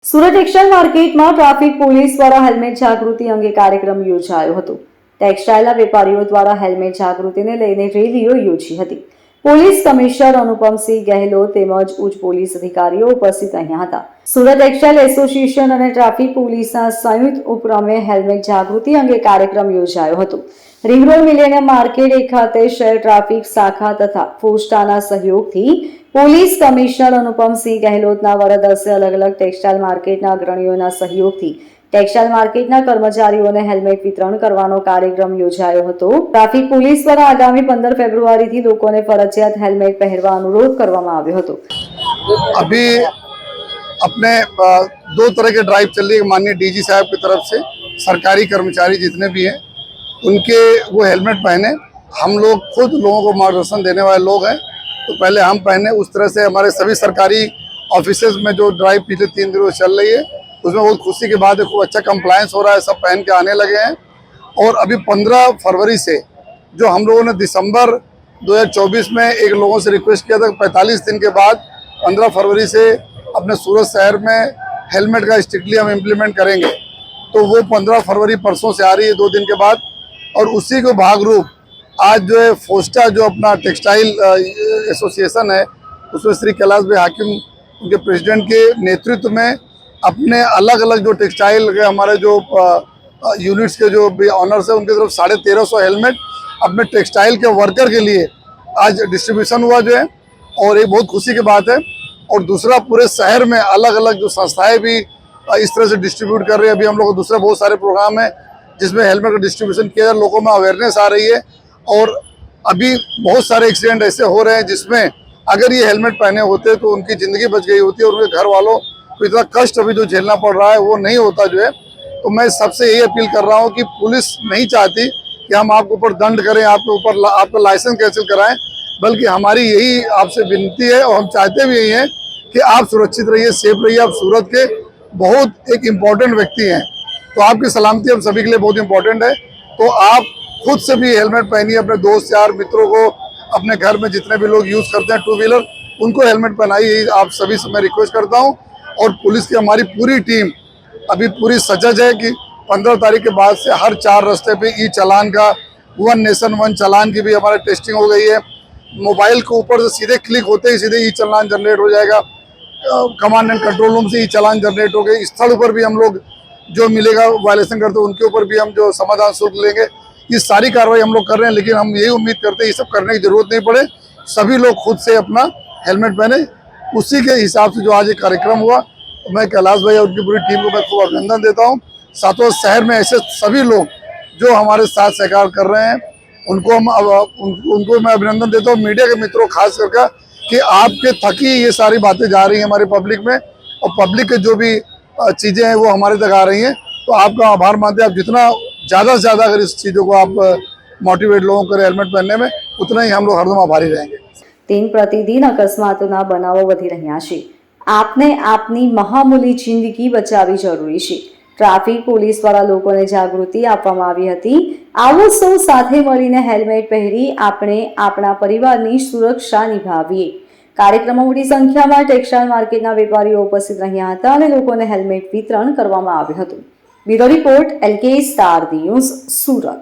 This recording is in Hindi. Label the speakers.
Speaker 1: સુરત ટેક્સટાઇલ માર્કેટમાં ટ્રાફિક પોલીસ દ્વારા હેલ્મેટ જાગૃતિ અંગે કાર્યક્રમ યોજાયો હતો। ટેક્સટાઇલના વેપારીઓ દ્વારા હેલ્મેટ જાગૃતિને લઈને રેલીઓ યોજી હતી। પોલીસ કમિશનર અનુપમસિંહ ગહેલોત તેમજ ઉચ્ચ પોલીસ અધિકારીઓ ઉપસ્થિત રહ્યા હતા। સુરત ટેક્સટાઇલ એસોસિએશન અને ટ્રાફિક પોલીસના સંયુક્ત ઉપક્રમે હેલ્મેટ જાગૃતિ અંગે કાર્યક્રમ યોજાયો હતો। रिंग रोड मिलेनियम मार्केट खाते शहर ट्राफिक शाखा तथा फोस्टाना सहयोगथी पोलीस कमिश्नर अनुपमसिंह गहलोतना वरद हस्ते अलग अलग टेक्सटाइल मार्केटना अग्रणीओना सहयोगथी टेक्सटाइल मार्केटना कर्मचारीओने हेल्मेट वितरण करवानो कार्यक्रम योजायो हतो। ट्राफिक पोलीस द्वारा आगामी 15 फेब्रुआरीथी लोकोने फरजियात हेल्मेट पहेरवा अनुरोध करवामां आव्यो हतो।
Speaker 2: अभी अपने दो तरह के ड्राइव चल रही है। माननीय डीजी साहब की तरफ से सरकारी कर्मचारी जितने भी हैं उनके वो हेलमेट पहने। हम लोग खुद लोगों को मार्गदर्शन देने वाले लोग हैं, तो पहले हम पहने। उस तरह से हमारे सभी सरकारी ऑफिसेज में जो ड्राइव पिछले 3 दिनों से चल रही है उसमें बहुत खुशी की बात है, खूब अच्छा कंप्लायंस हो रहा है, सब पहन के आने लगे हैं। और अभी 15 फरवरी से जो हम लोगों ने दिसंबर 2024 में एक लोगों से रिक्वेस्ट किया था 45 दिन के बाद 15 फरवरी से अपने सूरत शहर में हेलमेट का स्ट्रिक्टली हम इम्प्लीमेंट करेंगे, तो वो 15 फरवरी परसों से आ रही है 2 दिन के बाद। और उसी को भागरूप आज जो है फोस्टा जो अपना टेक्सटाइल एसोसिएशन है उसमें श्री कैलाश भाई हाकिम उनके प्रेसिडेंट के नेतृत्व में अपने अलग अलग जो टेक्सटाइल के हमारे जो यूनिट्स के जो भी ऑनर्स है उनकी तरफ 1350 हेलमेट अपने टेक्सटाइल के वर्कर के लिए आज डिस्ट्रीब्यूशन हुआ जो है, और ये बहुत खुशी की बात है। और दूसरा पूरे शहर में अलग अलग जो संस्थाएं भी इस तरह से डिस्ट्रीब्यूट कर रही है। अभी हम लोग को दूसरा बहुत सारे प्रोग्राम है जिसमें हेलमेट का डिस्ट्रीब्यूशन किया जाए, लोगों में अवेयरनेस आ रही है। और अभी बहुत सारे एक्सीडेंट ऐसे हो रहे हैं जिसमें अगर ये हेलमेट पहने होते तो उनकी ज़िंदगी बच गई होती और उनके घर वालों को इतना कष्ट अभी जो झेलना पड़ रहा है वो नहीं होता जो है। तो मैं सबसे यही अपील कर रहा हूँ कि पुलिस नहीं चाहती कि हम आपके ऊपर दंड करें, आपके ऊपर आपका लाइसेंस कैंसिल कराएं, बल्कि हमारी यही आपसे विनती है और हम चाहते भी यही हैं कि आप सुरक्षित रहिए, सेफ रहिए। आप सूरत के बहुत एक इम्पोर्टेंट व्यक्ति हैं, तो आपकी सलामती हम सभी के लिए बहुत इंपॉर्टेंट है। तो आप खुद से भी हेलमेट पहनिए, अपने दोस्त यार मित्रों को, अपने घर में जितने भी लोग यूज़ करते हैं 2 व्हीलर उनको हेलमेट पहनाइए, आप सभी से मैं रिक्वेस्ट करता हूं। और पुलिस की हमारी पूरी टीम अभी पूरी सजग है कि 15 तारीख के बाद से हर 4 रास्ते पे ई चालान का 1 नेशन 1 चालान की भी हमारी टेस्टिंग हो गई है। मोबाइल के ऊपर से सीधे क्लिक होते ही सीधे ई चालान जनरेट हो जाएगा। कमांड एंड कंट्रोल रूम से ई चालान जनरेट हो गए। स्थल पर भी हम लोग जो मिलेगा वायलेशन करते हैं उनके ऊपर भी हम जो समाधान शुल्क लेंगे। ये सारी कार्रवाई हम लोग कर रहे हैं, लेकिन हम यही उम्मीद करते हैं ये सब करने की जरूरत नहीं पड़े, सभी लोग खुद से अपना हेलमेट पहने। उसी के हिसाब से जो आज एक कार्यक्रम हुआ, तो मैं कैलाश भाई और उनकी पूरी टीम को मैं खूब अभिनंदन देता हूँ। सातों शहर में ऐसे सभी लोग जो हमारे साथ सहकार कर रहे हैं उनको मैं अभिनंदन देता हूँ। मीडिया के मित्रों खास करके कि आपके थकी ये सारी बातें जा रही हैं हमारी पब्लिक में, और पब्लिक के जो भी चीज़ें हैं वो हमारे तक आ रही हैं, तो आपका आभार मानते हैं। आप जितना ज़्यादा से ज़्यादा अगर इस चीज़ों को आप मोटिवेट लोगों करें हेलमेट पहनने में, उतना ही हम लोग हरदम आभारी रहेंगे।
Speaker 1: दिन प्रतिदिन अकस्मातोना बनावो वधी रह्या छे। आपने आपनी महामूली जिंदगी बचावी जरूरी छे। ट्राफिक पोलीस द्वारा लोकोने जागृति आपवामां आवी हती। आवो सौ साथे मळीने हेल्मेट पहेरी આપણે આપણા પરિવારની સુરક્ષા નિભાવીએ। કાર્યક્રમમાં મોટી સંખ્યામાં ટેક્સટાઇલ માર્કેટના વેપારીઓ ઉપસ્થિત રહ્યા હતા અને લોકોને હેલ્મેટ વિતરણ કરવામાં આવ્યું હતું। Bureau report LK star news Surat.